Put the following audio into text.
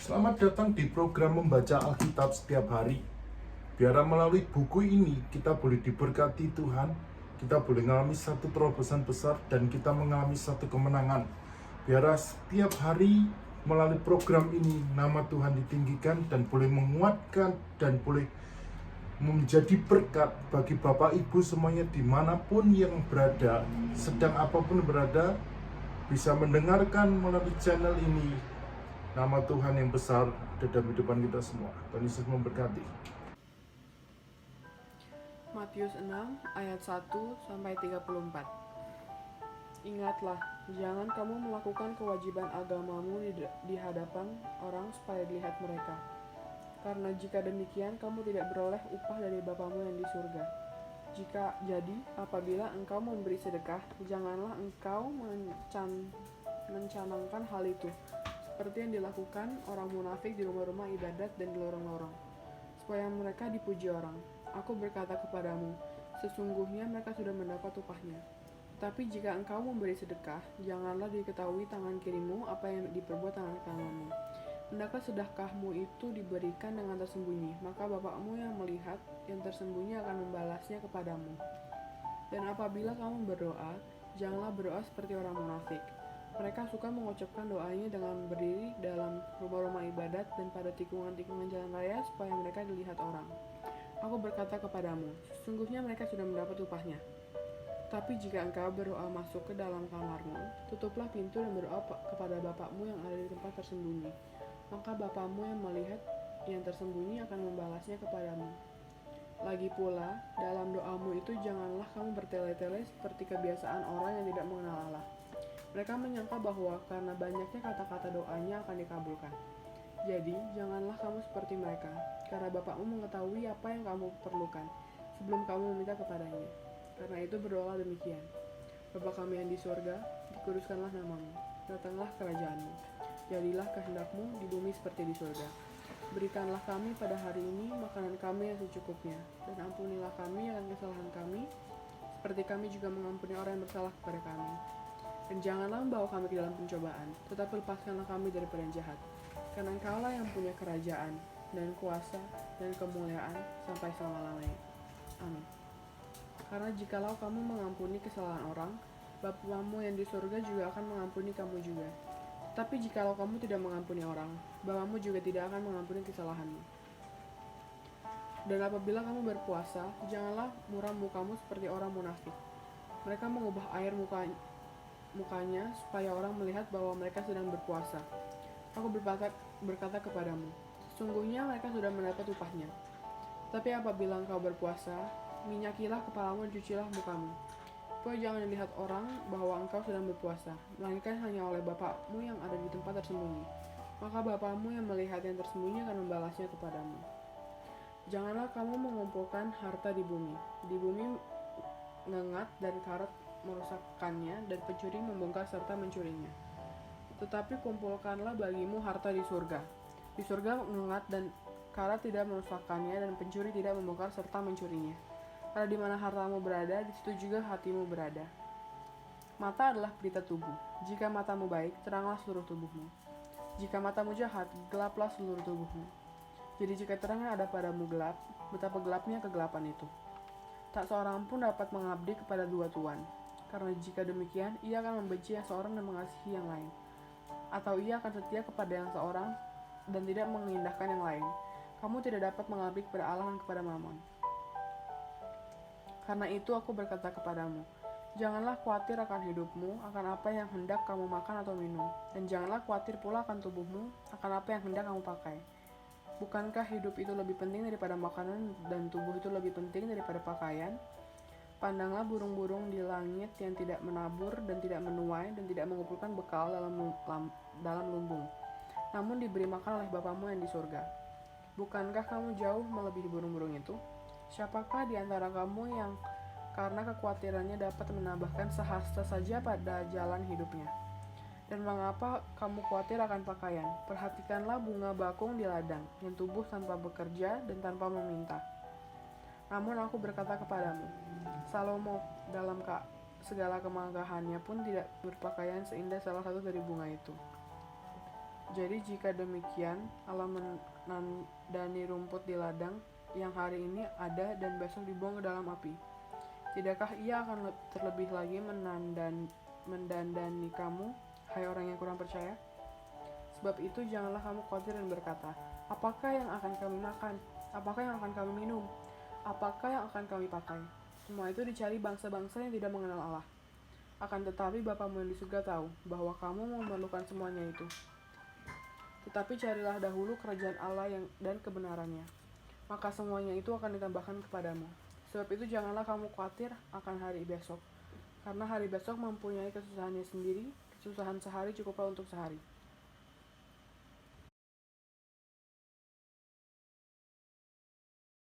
Selamat datang di program membaca Alkitab setiap hari. Biar melalui buku ini kita boleh diberkati Tuhan, kita boleh mengalami satu terobosan besar dan kita mengalami satu kemenangan. Biar setiap hari melalui program ini nama Tuhan ditinggikan dan boleh menguatkan dan boleh menjadi berkat bagi Bapak Ibu semuanya dimanapun yang berada, sedang apapun berada, bisa mendengarkan melalui channel ini. Nama Tuhan yang besar ada dalam kehidupan kita semua. Tuhan Yesus memberkati. Matius 6 ayat 1-34. Ingatlah, jangan kamu melakukan kewajiban agamamu di hadapan orang supaya dilihat mereka. Karena jika demikian kamu tidak beroleh upah dari Bapamu yang di surga. Jika jadi, apabila engkau memberi sedekah, janganlah engkau mencanangkan hal itu, seperti yang dilakukan orang munafik di rumah-rumah ibadat dan di lorong-lorong, supaya mereka dipuji orang. Aku berkata kepadamu, sesungguhnya mereka sudah mendapat upahnya. Tapi jika engkau memberi sedekah, janganlah diketahui tangan kirimu apa yang diperbuat tangan kananmu. Hendaklah sedekahmu itu diberikan dengan tersembunyi, maka Bapakmu yang melihat yang tersembunyi akan membalasnya kepadamu. Dan apabila kamu berdoa, janganlah berdoa seperti orang munafik. Mereka suka mengucapkan doanya dengan berdiri dalam rumah-rumah ibadat dan pada tikungan-tikungan jalan raya supaya mereka dilihat orang. Aku berkata kepadamu, sesungguhnya mereka sudah mendapat upahnya. Tapi jika engkau berdoa masuk ke dalam kamarmu, tutuplah pintu dan berdoa kepada Bapakmu yang ada di tempat tersembunyi. Maka Bapakmu yang melihat yang tersembunyi akan membalasnya kepadamu. Lagi pula, dalam doamu itu janganlah kamu bertele-tele seperti kebiasaan orang yang tidak mengenal Allah. Mereka menyangka bahwa karena banyaknya kata-kata doanya akan dikabulkan. Jadi, janganlah kamu seperti mereka, karena Bapakmu mengetahui apa yang kamu perlukan sebelum kamu meminta kepadanya. Karena itu berdoalah demikian. Bapa kami yang di surga, dikuduskanlah namamu, datanglah kerajaanmu, jadilah kehendakmu di bumi seperti di surga. Berikanlah kami pada hari ini makanan kami yang secukupnya, dan ampunilah kami akan kesalahan kami, seperti kami juga mengampuni orang yang bersalah kepada kami. Dan janganlah membawa kami ke dalam pencobaan, tetapi lepaskanlah kami daripada yang jahat. Karena Engkaulah yang punya kerajaan, dan kuasa, dan kemuliaan, sampai selama-lamanya. Amin. Karena jikalau kamu mengampuni kesalahan orang, Bapamu yang di surga juga akan mengampuni kamu juga. Tapi jikalau kamu tidak mengampuni orang, Bapamu juga tidak akan mengampuni kesalahanmu. Dan apabila kamu berpuasa, janganlah muram mukamu seperti orang munafik. Mereka mengubah air mukanya supaya orang melihat bahwa mereka sedang berpuasa. Aku berkata kepadamu, sesungguhnya mereka sudah mendapat upahnya. Tapi apabila engkau berpuasa, minyakilah kepalamu dan cucilah mukamu, supaya jangan dilihat orang bahwa engkau sedang berpuasa, melainkan hanya oleh Bapakmu yang ada di tempat tersembunyi. Maka Bapakmu yang melihat yang tersembunyi akan membalasnya kepadamu. Janganlah kamu mengumpulkan harta di bumi. Di bumi ngengat dan karat merusakkannya, dan pencuri membongkar serta mencurinya. Tetapi kumpulkanlah bagimu harta di surga. Di surga ngengat dan karat tidak merusakkannya, dan pencuri tidak membongkar serta mencurinya. Karena di mana hartamu berada, di situ juga hatimu berada. Mata adalah pelita tubuh. Jika matamu baik, teranglah seluruh tubuhmu. Jika matamu jahat, gelaplah seluruh tubuhmu. Jadi jika terangnya ada padamu gelap, betapa gelapnya kegelapan itu. Tak seorang pun dapat mengabdi kepada dua tuan, karena jika demikian, ia akan membenci yang seorang dan mengasihi yang lain. Atau ia akan setia kepada yang seorang dan tidak mengindahkan yang lain. Kamu tidak dapat mengabdi kepada Allah dan kepada Mammon. Karena itu aku berkata kepadamu, janganlah khawatir akan hidupmu, akan apa yang hendak kamu makan atau minum, dan janganlah khawatir pula akan tubuhmu, akan apa yang hendak kamu pakai. Bukankah hidup itu lebih penting daripada makanan, dan tubuh itu lebih penting daripada pakaian? Pandanglah burung-burung di langit yang tidak menabur dan tidak menuai dan tidak mengumpulkan bekal dalam lumbung, namun diberi makan oleh Bapamu yang di surga. Bukankah kamu jauh melebihi burung-burung itu? Siapakah di antara kamu yang karena kekhawatirannya dapat menambahkan sehasta saja pada jalan hidupnya? Dan mengapa kamu khawatir akan pakaian? Perhatikanlah bunga bakung di ladang, yang tumbuh tanpa bekerja dan tanpa meminta. Namun aku berkata kepadamu, Salomo dalam segala kemegahannya pun tidak berpakaian seindah salah satu dari bunga itu. Jadi jika demikian, Allah menandani rumput di ladang yang hari ini ada dan besok dibuang ke dalam api. Tidakkah ia akan terlebih lagi mendandani kamu, hai orang yang kurang percaya? Sebab itu janganlah kamu khawatir dan berkata, apakah yang akan kami makan? Apakah yang akan kami minum? Apakah yang akan kami pakai? Semua itu dicari bangsa-bangsa yang tidak mengenal Allah. Akan tetapi Bapamu yang di surga tahu bahwa kamu memerlukan semuanya itu. Tetapi carilah dahulu kerajaan Allah dan kebenarannya, maka semuanya itu akan ditambahkan kepadamu. Sebab itu janganlah kamu khawatir akan hari besok, karena hari besok mempunyai kesusahannya sendiri. Kesusahan sehari cukuplah untuk sehari.